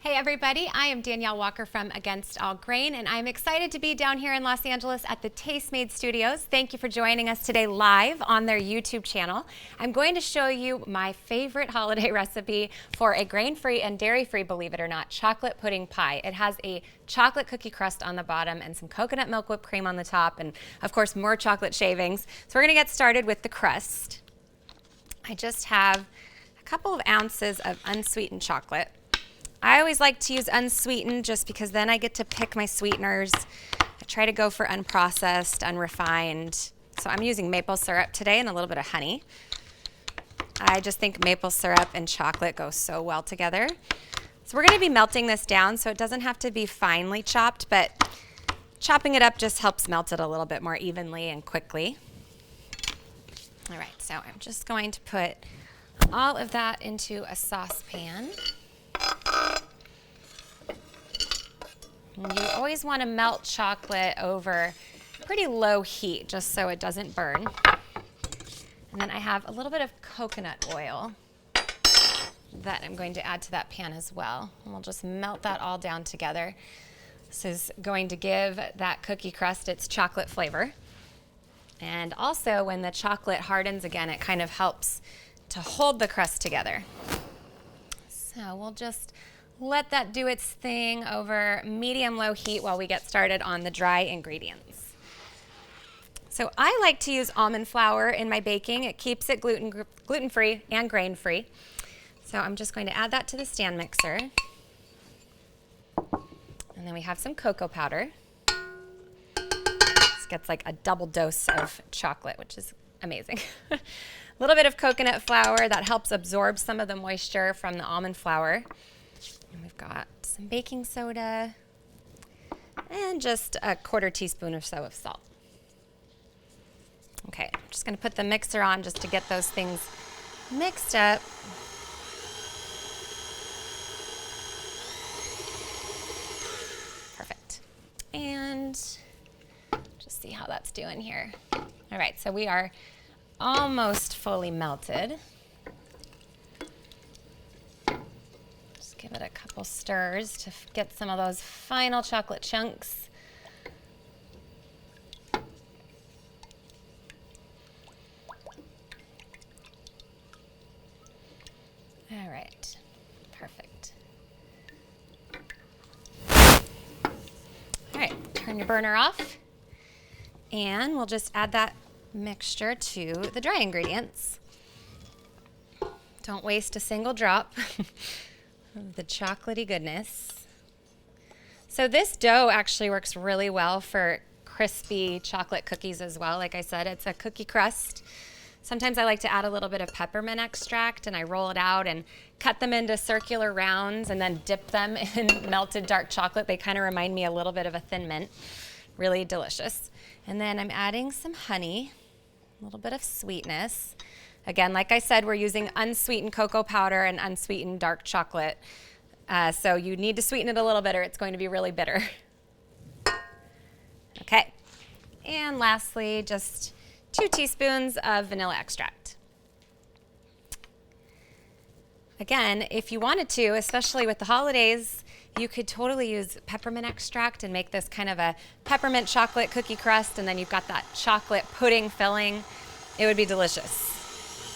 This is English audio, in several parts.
Hey everybody, I am Danielle Walker from Against All Grain, and I'm excited to be down here in Los Angeles at the Taste Made Studios. Thank you for joining us today live on their YouTube channel. I'm going to show you my favorite holiday recipe for a grain-free and dairy-free, believe it or not, chocolate pudding pie. It has a chocolate cookie crust on the bottom and some coconut milk whipped cream on the top, and of course more chocolate shavings. So we're gonna get started with the crust. I just have a couple of ounces of unsweetened chocolate. I always like to use unsweetened just because then I get to pick my sweeteners. I try to go for unprocessed, unrefined. So I'm using maple syrup today and a little bit of honey. I just think maple syrup and chocolate go so well together. So we're going to be melting this down so it doesn't have to be finely chopped, but chopping it up just helps melt it a little bit more evenly and quickly. All right, so I'm just going to put all of that into a saucepan. You always want to melt chocolate over pretty low heat just so it doesn't burn. And then I have a little bit of coconut oil that I'm going to add to that pan as well. And we'll just melt that all down together. This is going to give that cookie crust its chocolate flavor. And also when the chocolate hardens again, it kind of helps to hold the crust together. So we'll just let that do its thing over medium-low heat while we get started on the dry ingredients. So I like to use almond flour in my baking. It keeps it gluten-free and grain-free. So I'm just going to add that to the stand mixer. And then we have some cocoa powder. This gets like a double dose of chocolate, which is amazing. A little bit of coconut flour that helps absorb some of the moisture from the almond flour. And we've got some baking soda and just a quarter teaspoon or so of salt. Okay, I'm just going to put the mixer on just to get those things mixed up. Perfect. And just see how that's doing here. All right, so we are almost fully melted. Give it a couple stirs to get some of those final chocolate chunks. All right, perfect. All right, turn your burner off, and we'll just add that mixture to the dry ingredients. Don't waste a single drop. The chocolatey goodness. So this dough actually works really well for crispy chocolate cookies as well. Like I said, it's a cookie crust. Sometimes I like to add a little bit of peppermint extract and I roll it out and cut them into circular rounds and then dip them in melted dark chocolate. They kind of remind me a little bit of a Thin Mint. Really delicious. And then I'm adding some honey, a little bit of sweetness. Again, like I said, we're using unsweetened cocoa powder and unsweetened dark chocolate. So you need to sweeten it a little bit or it's going to be really bitter. Okay. And lastly, just 2 teaspoons of vanilla extract. Again, if you wanted to, especially with the holidays, you could totally use peppermint extract and make this kind of a peppermint chocolate cookie crust, and then you've got that chocolate pudding filling. It would be delicious.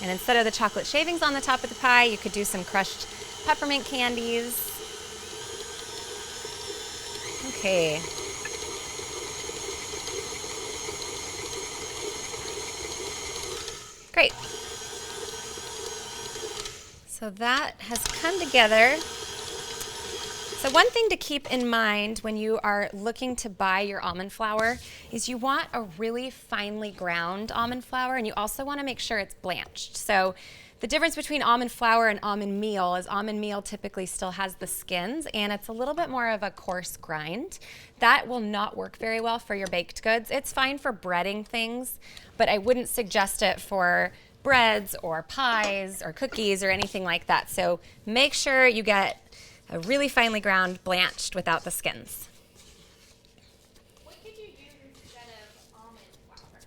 And instead of the chocolate shavings on the top of the pie, you could do some crushed peppermint candies. Okay. Great. So that has come together. So one thing to keep in mind when you are looking to buy your almond flour is you want a really finely ground almond flour, and you also want to make sure it's blanched. So the difference between almond flour and almond meal is almond meal typically still has the skins and it's a little bit more of a coarse grind. That will not work very well for your baked goods. It's fine for breading things, but I wouldn't suggest it for breads or pies or cookies or anything like that. So make sure you get a really finely ground, blanched without the skins. What could you use instead of almond flour?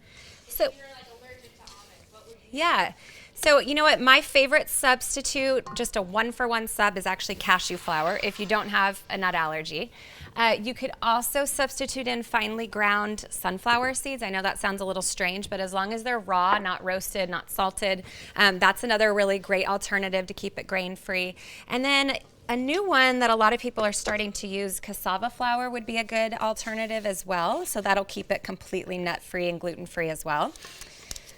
So, if you're like allergic to almonds, what would you yeah. So you know what, my favorite substitute, just a 1-for-1 sub, is actually cashew flour if you don't have a nut allergy. You could also substitute in finely ground sunflower seeds. I know that sounds a little strange, but as long as they're raw, not roasted, not salted, that's another really great alternative to keep it grain-free. And then a new one that a lot of people are starting to use, cassava flour, would be a good alternative as well. So that'll keep it completely nut-free and gluten-free as well.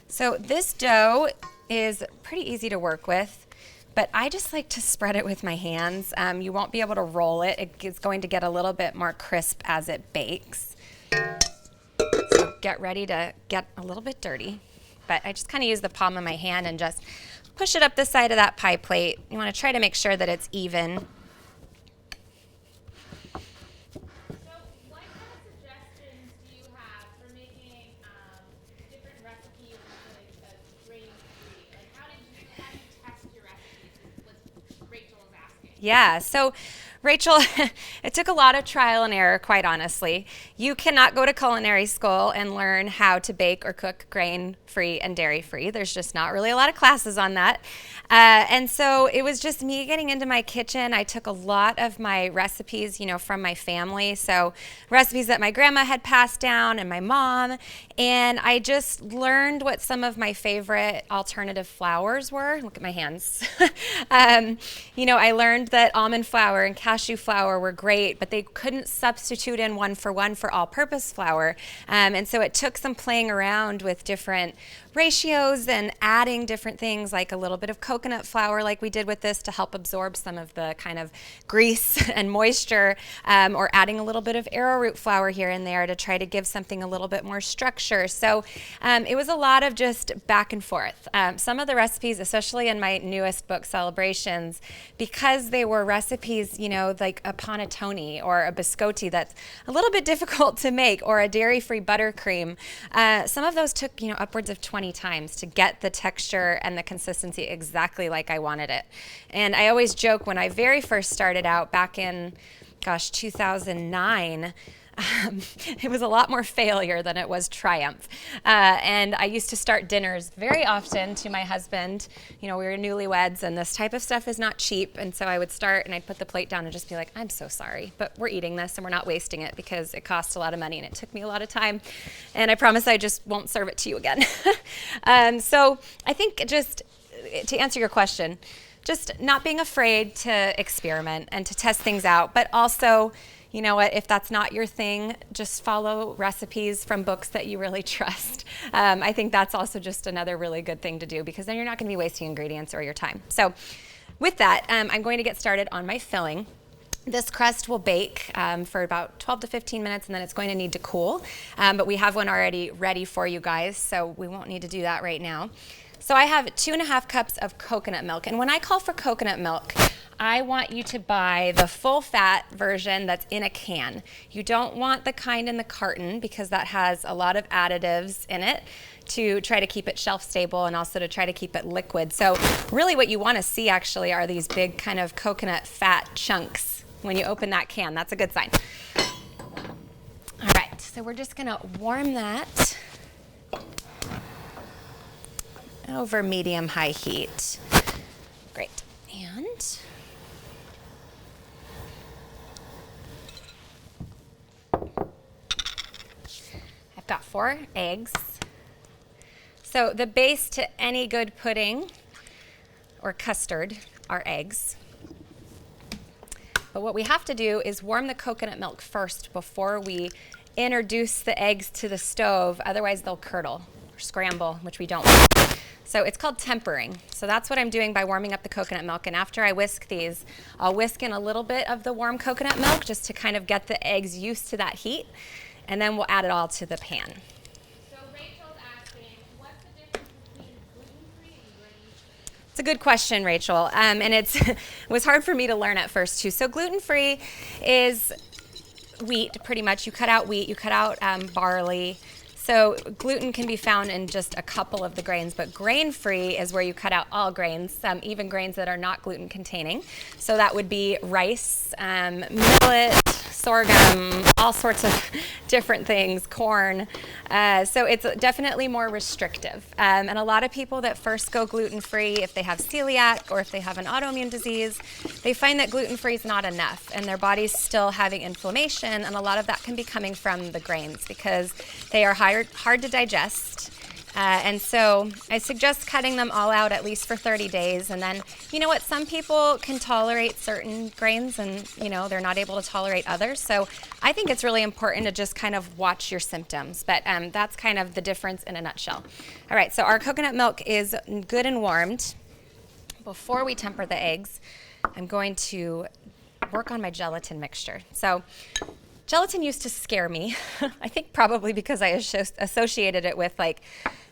So this dough is pretty easy to work with, but I just like to spread it with my hands. You won't be able to roll it. It's going to get a little bit more crisp as it bakes. So get ready to get a little bit dirty, but I just kind of use the palm of my hand and just push it up the side of that pie plate. You want to try to make sure that it's even. Yeah, so Rachel, it took a lot of trial and error, quite honestly. You cannot go to culinary school and learn how to bake or cook grain-free and dairy-free. There's just not really a lot of classes on that. And so it was just me getting into my kitchen. I took a lot of my recipes, from my family. So recipes that my grandma had passed down and my mom. And I just learned what some of my favorite alternative flours were. Look at my hands. I learned that almond flour and cashew flour were great, but they couldn't substitute in 1-for-1 for all-purpose flour. And so it took some playing around with different ratios and adding different things like a little bit of coconut flour like we did with this to help absorb some of the kind of grease and moisture, or adding a little bit of arrowroot flour here and there to try to give something a little bit more structure. So it was a lot of just back and forth. Some of the recipes, especially in my newest book, Celebrations, because they were recipes, like a panettone or a biscotti that's a little bit difficult to make, or a dairy-free buttercream, some of those took, upwards of 20 times to get the texture and the consistency exactly like I wanted it. And I always joke, when I very first started out back in, 2009, it was a lot more failure than it was triumph. And I used to start dinners very often to my husband. We were newlyweds, and this type of stuff is not cheap. And so I would start and I'd put the plate down and just be like, I'm so sorry, but we're eating this and we're not wasting it because it costs a lot of money and it took me a lot of time. And I promise I just won't serve it to you again. So I think, just to answer your question, just not being afraid to experiment and to test things out, but also, you know what, if that's not your thing, just follow recipes from books that you really trust. I think that's also just another really good thing to do, because then you're not going to be wasting ingredients or your time. So with that, I'm going to get started on my filling. This crust will bake for about 12 to 15 minutes, and then it's going to need to cool. But we have one already ready for you guys, so we won't need to do that right now. So I have 2.5 cups of coconut milk. And when I call for coconut milk, I want you to buy the full fat version that's in a can. You don't want the kind in the carton, because that has a lot of additives in it to try to keep it shelf stable and also to try to keep it liquid. So really what you want to see actually are these big kind of coconut fat chunks when you open that can. That's a good sign. All right, so we're just going to warm that over medium-high heat. Great. And I've got 4 eggs. So the base to any good pudding or custard are eggs. But what we have to do is warm the coconut milk first before we introduce the eggs to the stove. Otherwise they'll curdle or scramble, which we don't want. So it's called tempering. So that's what I'm doing by warming up the coconut milk. And after I whisk these, I'll whisk in a little bit of the warm coconut milk just to kind of get the eggs used to that heat. And then we'll add it all to the pan. So Rachel's asking, what's the difference between gluten-free and grain-free? It's a good question, Rachel. And it was hard for me to learn at first too. So gluten-free is wheat, pretty much. You cut out wheat, you cut out barley. So gluten can be found in just a couple of the grains, but grain-free is where you cut out all grains, even grains that are not gluten-containing. So that would be rice, millet, sorghum, all sorts of different things, corn. So it's definitely more restrictive. And a lot of people that first go gluten-free, if they have celiac or if they have an autoimmune disease, they find that gluten-free is not enough and their body's still having inflammation, and a lot of that can be coming from the grains because they are hard to digest. And so I suggest cutting them all out at least for 30 days. And then, you know what, some people can tolerate certain grains and, you know, they're not able to tolerate others. So I think it's really important to just kind of watch your symptoms. But that's kind of the difference in a nutshell. All right, so our coconut milk is good and warmed. Before we temper the eggs, I'm going to work on my gelatin mixture. So gelatin used to scare me. I think probably because I associated it with like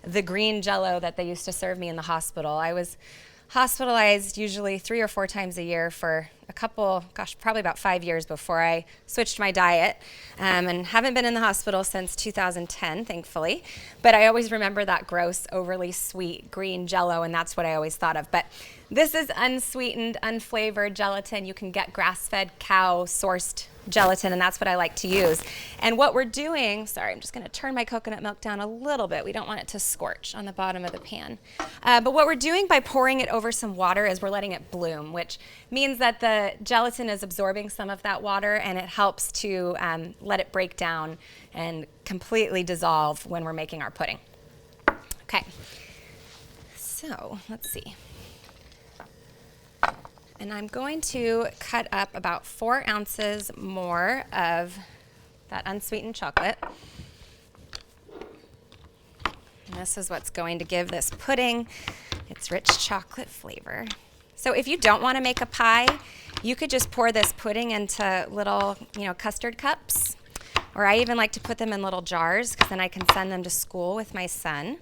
the green Jello that they used to serve me in the hospital. I was hospitalized usually 3 or 4 times a year for a couple, probably about 5 years before I switched my diet, and haven't been in the hospital since 2010, thankfully. But I always remember that gross, overly sweet green Jello, and that's what I always thought of. But this is unsweetened, unflavored gelatin. You can get grass-fed cow-sourced gelatin, and that's what I like to use. And what we're doing, sorry, I'm just going to turn my coconut milk down a little bit. We don't want it to scorch on the bottom of the pan. But what we're doing by pouring it over some water is we're letting it bloom, which means that the gelatin is absorbing some of that water, and it helps to let it break down and completely dissolve when we're making our pudding. Okay, so let's see. And I'm going to cut up about 4 ounces more of that unsweetened chocolate. And this is what's going to give this pudding its rich chocolate flavor. So if you don't want to make a pie, you could just pour this pudding into little, custard cups. Or I even like to put them in little jars because then I can send them to school with my son.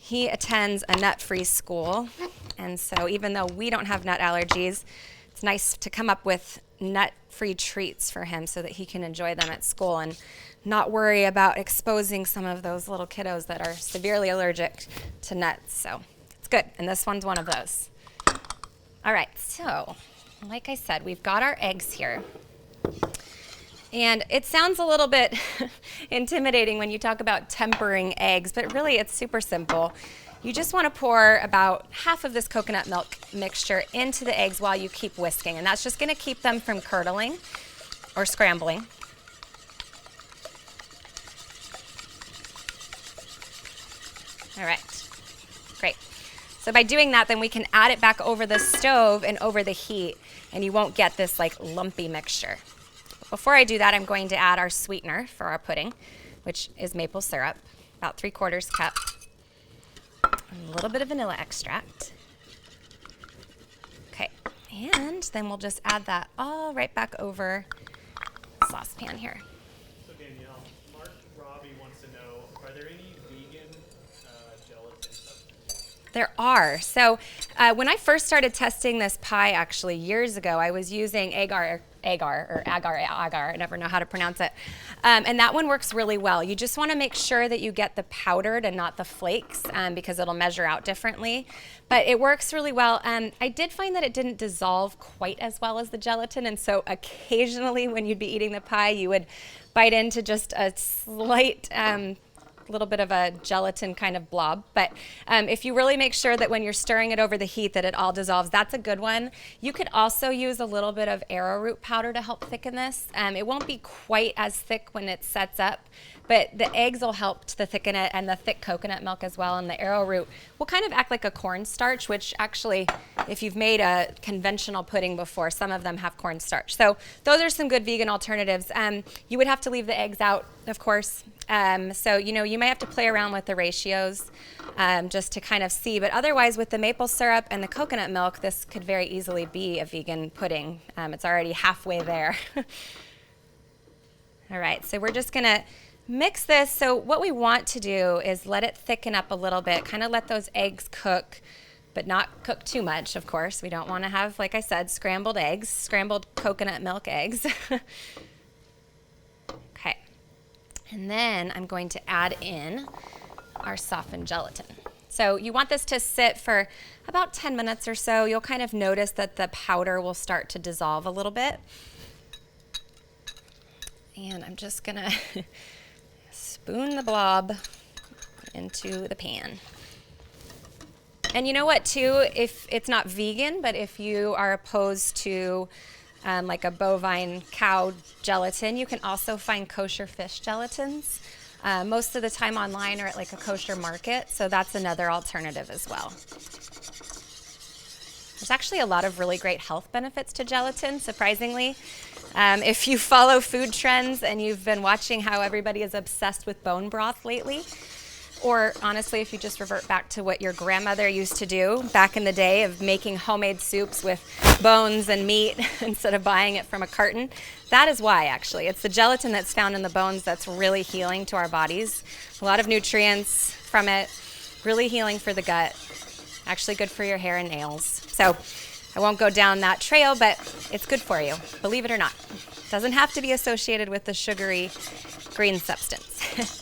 He attends a nut-free school, and so even though we don't have nut allergies, it's nice to come up with nut-free treats for him so that he can enjoy them at school and not worry about exposing some of those little kiddos that are severely allergic to nuts. So it's good, and this one's one of those. All right, so like I said, we've got our eggs here. And it sounds a little bit intimidating when you talk about tempering eggs, but really it's super simple. You just want to pour about half of this coconut milk mixture into the eggs while you keep whisking, and that's just going to keep them from curdling or scrambling. All right, great. So by doing that, then we can add it back over the stove and over the heat, and you won't get this like lumpy mixture. Before I do that, I'm going to add our sweetener for our pudding, which is maple syrup, about 3/4 cup, and a little bit of vanilla extract. Okay, and then we'll just add that all right back over the saucepan here. So Danielle, Mark Robbie wants to know, are there any vegan gelatin substitutes? There are. So when I first started testing this pie actually years ago, I was using agar, I never know how to pronounce it. And that one works really well. You just want to make sure that you get the powdered and not the flakes because it'll measure out differently. But it works really well. I did find that it didn't dissolve quite as well as the gelatin, and so occasionally when you'd be eating the pie, you would bite into just a slight little bit of a gelatin kind of blob. But if you really make sure that when you're stirring it over the heat that it all dissolves, that's a good one. You could also use a little bit of arrowroot powder to help thicken this. It won't be quite as thick when it sets up, but the eggs will help to thicken it, and the thick coconut milk as well, and the arrowroot will kind of act like a cornstarch, which actually, if you've made a conventional pudding before, some of them have cornstarch. So those are some good vegan alternatives. You would have to leave the eggs out, of course. So, you might have to play around with the ratios just to kind of see. But otherwise, with the maple syrup and the coconut milk, this could very easily be a vegan pudding. It's already halfway there. All right, so we're just going to mix this. So what we want to do is let it thicken up a little bit, kind of let those eggs cook, but not cook too much, of course. We don't want to have, like I said, scrambled eggs, scrambled coconut milk eggs. Okay. And then I'm going to add in our softened gelatin. So you want this to sit for about 10 minutes or so. You'll kind of notice that the powder will start to dissolve a little bit. And I'm just gonna spoon the blob into the pan. And you know what too, if it's not vegan, but if you are opposed to like a bovine cow gelatin, you can also find kosher fish gelatins. Most of the time online or at like a kosher market, so that's another alternative as well. There's actually a lot of really great health benefits to gelatin, surprisingly. If you follow food trends and you've been watching how everybody is obsessed with bone broth lately, or honestly, if you just revert back to what your grandmother used to do back in the day of making homemade soups with bones and meat instead of buying it from a carton, that is why, actually. It's the gelatin that's found in the bones that's really healing to our bodies. A lot of nutrients from it, really healing for the gut, actually good for your hair and nails. So I won't go down that trail, but it's good for you, believe it or not. Doesn't have to be associated with the sugary green substance.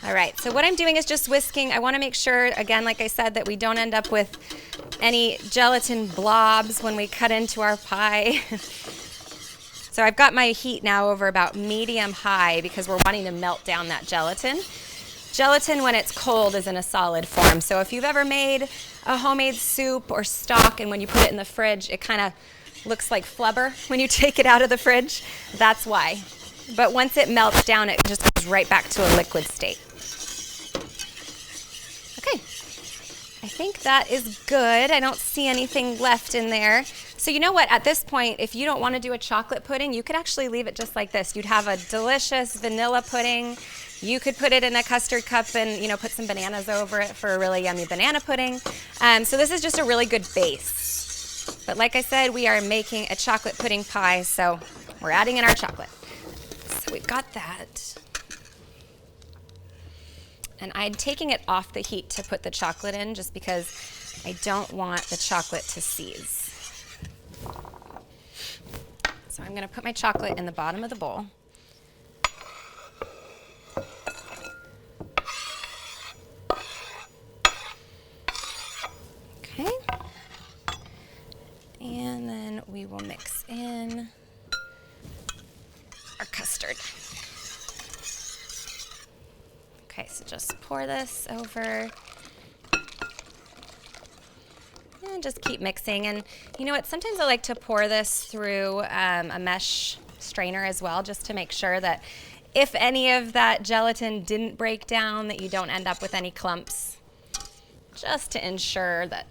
All right, so what I'm doing is just whisking. I want to make sure, again, like I said, that we don't end up with any gelatin blobs when we cut into our pie. So I've got my heat now over about medium high because we're wanting to melt down that gelatin. Gelatin, when it's cold, is in a solid form. So if you've ever made a homemade soup or stock and when you put it in the fridge, it kind of looks like flubber when you take it out of the fridge, that's why. But once it melts down, it just goes right back to a liquid state. Okay, I think that is good. I don't see anything left in there. So you know what, at this point, if you don't want to do a chocolate pudding, you could actually leave it just like this. You'd have a delicious vanilla pudding. You could put it in a custard cup and, you know, put some bananas over it for a really yummy banana pudding. So this is just a really good base. But like I said, we are making a chocolate pudding pie, so we're adding in our chocolate. So we've got that. And I'm taking it off the heat to put the chocolate in just because I don't want the chocolate to seize. So I'm going to put my chocolate in the bottom of the bowl. Okay. And then we will mix in our custard. Okay, so just pour this over and just keep mixing. And you know what, sometimes I like to pour this through a mesh strainer as well, just to make sure that if any of that gelatin didn't break down, that you don't end up with any clumps, just to ensure that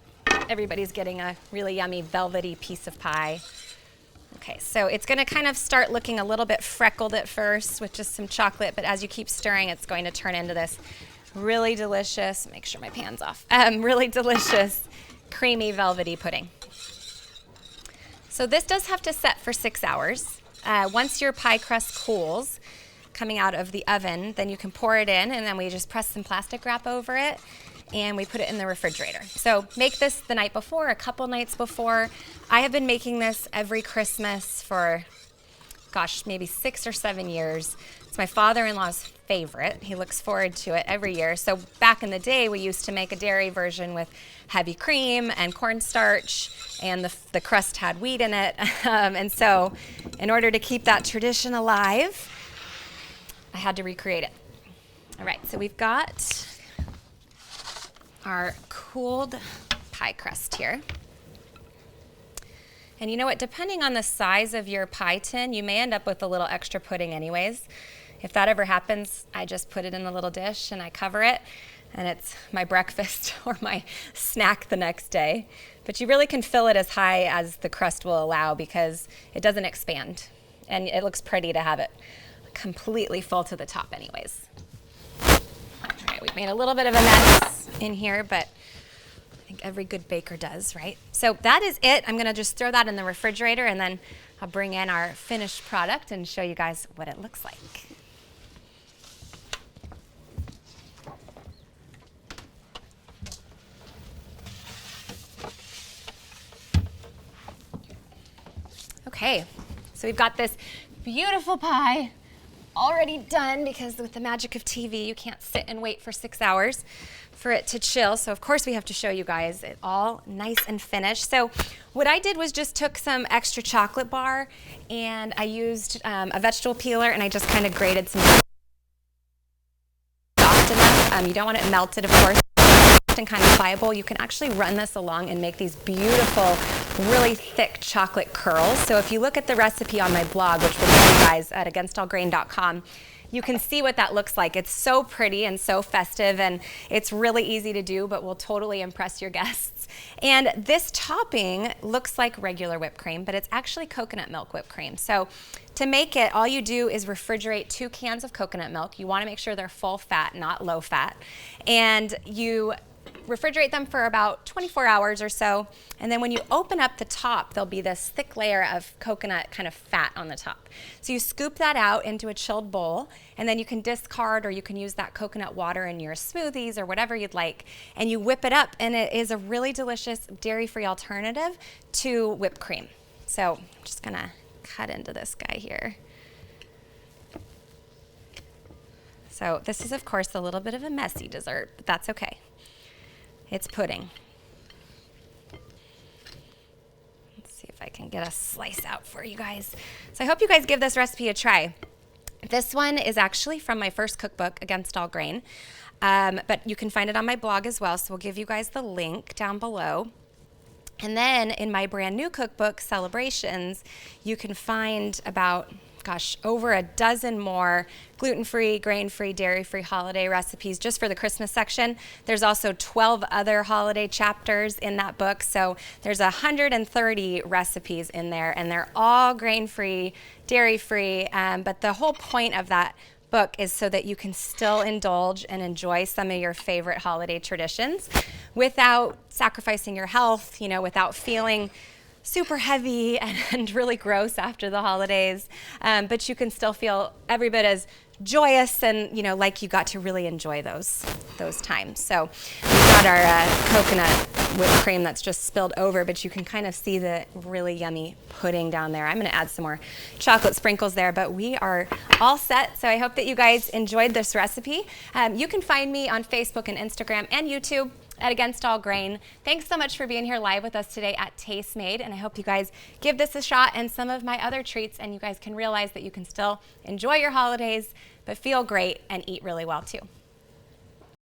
everybody's getting a really yummy velvety piece of pie. Okay, so it's going to kind of start looking a little bit freckled at first with just some chocolate, but as you keep stirring, it's going to turn into this really delicious, make sure my pan's off, really delicious, creamy, velvety pudding. So this does have to set for 6 hours. Once your pie crust cools, coming out of the oven, then you can pour it in, and then we just press some plastic wrap over it, and we put it in the refrigerator. So make this the night before, a couple nights before. I have been making this every Christmas for, gosh, maybe 6 or 7 years. It's my father-in-law's favorite. He looks forward to it every year. So back in the day, we used to make a dairy version with heavy cream and cornstarch, and the crust had wheat in it. And so in order to keep that tradition alive, I had to recreate it. All right, so we've got our cooled pie crust here. And you know what, depending on the size of your pie tin, you may end up with a little extra pudding anyways. If that ever happens, I just put it in a little dish and I cover it, and it's my breakfast or my snack the next day. But you really can fill it as high as the crust will allow because it doesn't expand, and it looks pretty to have it completely full to the top anyways. All right, we've made a little bit of a mess in here, but I think every good baker does, right? So that is it. I'm gonna just throw that in the refrigerator, and then I'll bring in our finished product and show you guys what it looks like. Okay, so we've got this beautiful pie already done because with the magic of TV, you can't sit and wait for 6 hours for it to chill. So of course we have to show you guys it all nice and finished. So what I did was just took some extra chocolate bar and I used a vegetable peeler and I just kind of grated some soft enough. You don't want it melted, of course, and kind of pliable. You can actually run this along and make these beautiful, really thick chocolate curls. So if you look at the recipe on my blog, which we'll give you guys at againstallgrain.com, you can see what that looks like. It's so pretty and so festive, and it's really easy to do, but will totally impress your guests. And this topping looks like regular whipped cream, but it's actually coconut milk whipped cream. So to make it, all you do is refrigerate 2 cans of coconut milk. You want to make sure they're full fat, not low fat. And you refrigerate them for about 24 hours or so, and then when you open up the top, there'll be this thick layer of coconut kind of fat on the top. So you scoop that out into a chilled bowl, and then you can discard or you can use that coconut water in your smoothies or whatever you'd like, and you whip it up, and it is a really delicious dairy-free alternative to whipped cream. So I'm just gonna cut into this guy here. So this is, of course, a little bit of a messy dessert, but that's okay. It's pudding. Let's see if I can get a slice out for you guys. So I hope you guys give this recipe a try. This one is actually from my first cookbook, Against All Grain, but you can find it on my blog as well, so we'll give you guys the link down below. And then in my brand new cookbook, Celebrations, you can find about over a dozen more gluten-free, grain-free, dairy-free holiday recipes just for the Christmas section. There's also 12 other holiday chapters in that book, so there's 130 recipes in there, and they're all grain-free, dairy-free, but the whole point of that book is so that you can still indulge and enjoy some of your favorite holiday traditions without sacrificing your health, without feeling super heavy and really gross after the holidays, but you can still feel every bit as joyous and like you got to really enjoy those times. So we've got our coconut whipped cream that's just spilled over, but you can kind of see the really yummy pudding down there. I'm going to add some more chocolate sprinkles there, but we are all set. So I hope that you guys enjoyed this recipe. You can find me on Facebook and Instagram and YouTube at Against All Grain. Thanks so much for being here live with us today at Taste Made, and I hope you guys give this a shot and some of my other treats, and you guys can realize that you can still enjoy your holidays but feel great and eat really well too.